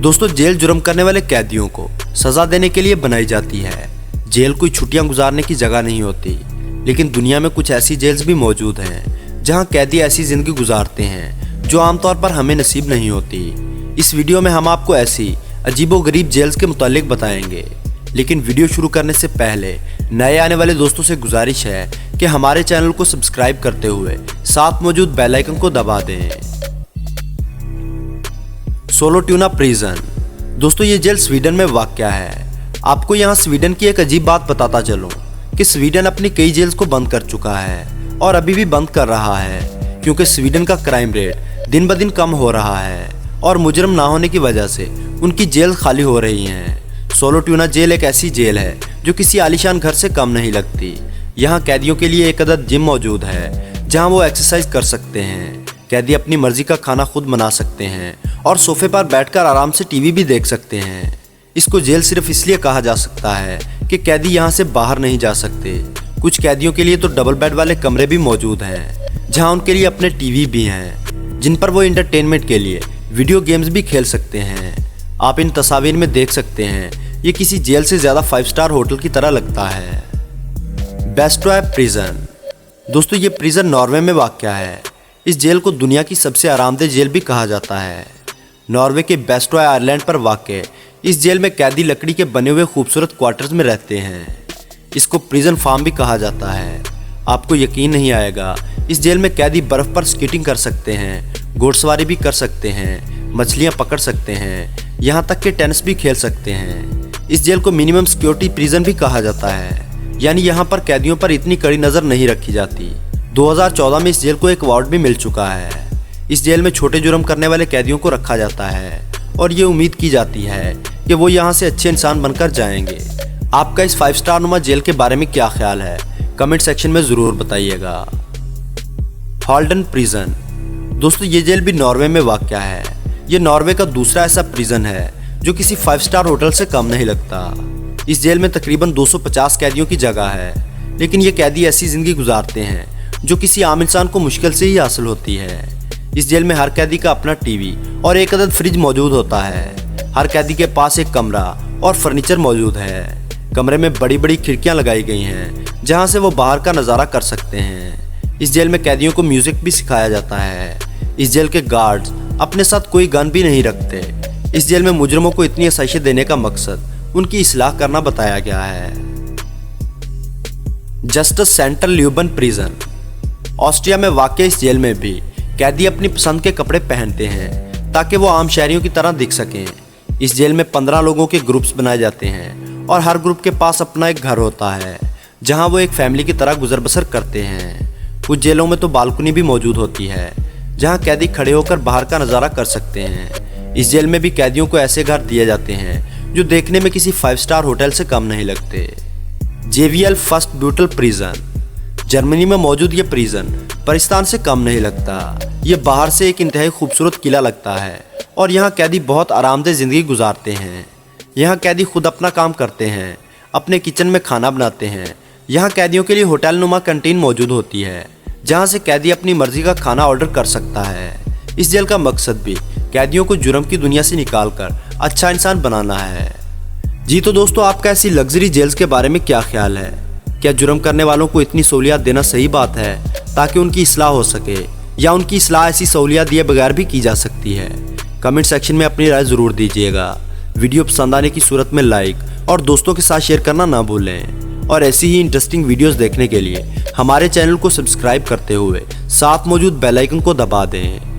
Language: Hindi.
दोस्तों, जेल जुर्म करने वाले कैदियों को सजा देने के लिए बनाई जाती है। जेल कोई छुट्टियां गुजारने की जगह नहीं होती, लेकिन दुनिया में कुछ ऐसी जेल्स भी मौजूद हैं जहां कैदी ऐसी जिंदगी गुजारते हैं जो आमतौर पर हमें नसीब नहीं होती। इस वीडियो में हम आपको ऐसी अजीबोगरीब जेल्स के मुतालिक बताएंगे। लेकिन वीडियो शुरू करने से पहले नए आने वाले दोस्तों से गुजारिश है कि हमारे चैनल को सब्सक्राइब करते हुए साथ मौजूद बेल आइकन को दबा दें। सोलोट्यूना प्रिजन। दोस्तों, ये जेल स्वीडन में वाक़या है। आपको यहाँ स्वीडन की एक अजीब बात बताता चलूं कि स्वीडन अपनी कई जेल्स को बंद कर चुका है और अभी भी बंद कर रहा है, क्योंकि स्वीडन का क्राइम रेट दिन ब दिन कम हो रहा है और मुजरम ना होने की वजह से उनकी जेल खाली हो रही हैं। सोलोट्यूना जेल एक ऐसी जेल है जो किसी आलीशान घर से कम नहीं लगती। यहाँ कैदियों के लिए एक अदद जिम मौजूद है जहाँ वो एक्सरसाइज कर सकते हैं। कैदी अपनी मर्जी का खाना खुद बना सकते हैं और सोफे पर बैठकर आराम से टीवी भी देख सकते हैं। इसको जेल सिर्फ इसलिए कहा जा सकता है कि कैदी यहाँ से बाहर नहीं जा सकते। कुछ कैदियों के लिए तो डबल बेड वाले कमरे भी मौजूद हैं जहाँ उनके लिए अपने टीवी भी हैं जिन पर वो इंटरटेनमेंट के लिए वीडियो गेम्स भी खेल सकते हैं। आप इन तस्वीर में देख सकते हैं, ये किसी जेल से ज़्यादा 5 स्टार होटल की तरह लगता है। बेस्टोय प्रिजन। दोस्तों, ये प्रिजन नॉर्वे में वाक़या है। इस जेल को दुनिया की सबसे आरामदेह जेल भी कहा जाता है। नॉर्वे के बेस्टोय आइलैंड पर वाक़ इस जेल में कैदी लकड़ी के बने हुए खूबसूरत क्वार्टर्स में रहते हैं। इसको प्रिजन फार्म भी कहा जाता है। आपको यकीन नहीं आएगा, इस जेल में कैदी बर्फ़ पर स्केटिंग कर सकते हैं, घोड़सवारी भी कर सकते हैं, मछलियाँ पकड़ सकते हैं, यहाँ तक कि टेनिस भी खेल सकते हैं। इस जेल को मिनिमम सिक्योरिटी प्रिजन भी कहा जाता है, यानी यहाँ पर कैदियों पर इतनी कड़ी नज़र नहीं रखी जाती। 2014 में इस जेल को एक अवार्ड भी मिल चुका है। इस जेल में छोटे जुर्म करने वाले कैदियों को रखा जाता है और ये उम्मीद की जाती है कि वो यहाँ से अच्छे इंसान बनकर जाएंगे। आपका इस 5 स्टार नुमा जेल के बारे में क्या ख्याल है, कमेंट सेक्शन में ज़रूर बताइएगा। हॉल्डन प्रिजन। दोस्तों, ये जेल भी नॉर्वे में वाक़या है। ये नॉर्वे का दूसरा ऐसा प्रिजन है जो किसी 5 स्टार होटल से कम नहीं लगता। इस जेल में तकरीबन 250 कैदियों की जगह है, लेकिन ये कैदी ऐसी ज़िंदगी गुजारते हैं जो किसी आम इंसान को मुश्किल से ही हासिल होती है। इस जेल में हर कैदी का अपना टीवी और एक अदद फ्रिज मौजूद होता है। हर कैदी के पास एक कमरा और फर्नीचर मौजूद है। कमरे में बड़ी बड़ी खिड़कियां लगाई गई हैं जहां से वो बाहर का नज़ारा कर सकते हैं। इस जेल में कैदियों को म्यूज़िक भी सिखाया जाता है। इस जेल के गार्ड्स अपने साथ कोई गन भी नहीं रखते। इस जेल में मुजरमों को इतनी आसाइशें देने का मकसद उनकी इस्लाह करना बताया गया है। Justice Centre Leoben prison. Austria में वाक़ इस जेल में भी कैदी अपनी पसंद के कपड़े पहनते हैं ताकि वो आम शहरियों की तरह दिख सकें। इस जेल में 15 लोगों के ग्रुप्स बनाए जाते हैं और हर ग्रुप के पास अपना एक घर होता है जहां वो एक फैमिली की तरह गुजर बसर करते हैं। कुछ जेलों में तो बालकनी भी मौजूद होती है जहां कैदी खड़े होकर बाहर का नज़ारा कर सकते हैं। इस जेल में भी कैदियों को ऐसे घर दिए जाते हैं जो देखने में किसी 5 स्टार होटल से कम नहीं लगते। Jovial first butyl prison. Germany में मौजूद ये प्रिजन पाकिस्तान से कम नहीं लगता। ये बाहर से एक इंतहाई खूबसूरत किला लगता है और यहाँ कैदी बहुत आरामदेह ज़िंदगी गुजारते हैं। यहाँ कैदी खुद अपना काम करते हैं, अपने किचन में खाना बनाते हैं। यहाँ कैदियों के लिए होटल नुमा कैंटीन मौजूद होती है जहाँ से कैदी अपनी मर्जी का खाना ऑर्डर कर सकता है। इस जेल का मकसद भी कैदियों को जुर्म की दुनिया से निकाल कर अच्छा इंसान बनाना है। जी तो दोस्तों, आपका ऐसी लग्जरी जेल्स के बारे में क्या ख्याल है? क्या जुर्म करने वालों को इतनी सहूलियत देना सही बात है ताकि उनकी इस्लाह हो सके, या उनकी इस्लाह ऐसी सहूलियत दिए बगैर भी की जा सकती है? कमेंट सेक्शन में अपनी राय ज़रूर दीजिएगा। वीडियो पसंद आने की सूरत में लाइक और दोस्तों के साथ शेयर करना ना भूलें। और ऐसी ही इंटरेस्टिंग वीडियोस देखने के लिए हमारे चैनल को सब्सक्राइब करते हुए साथ मौजूद बेल आइकन को दबा दें।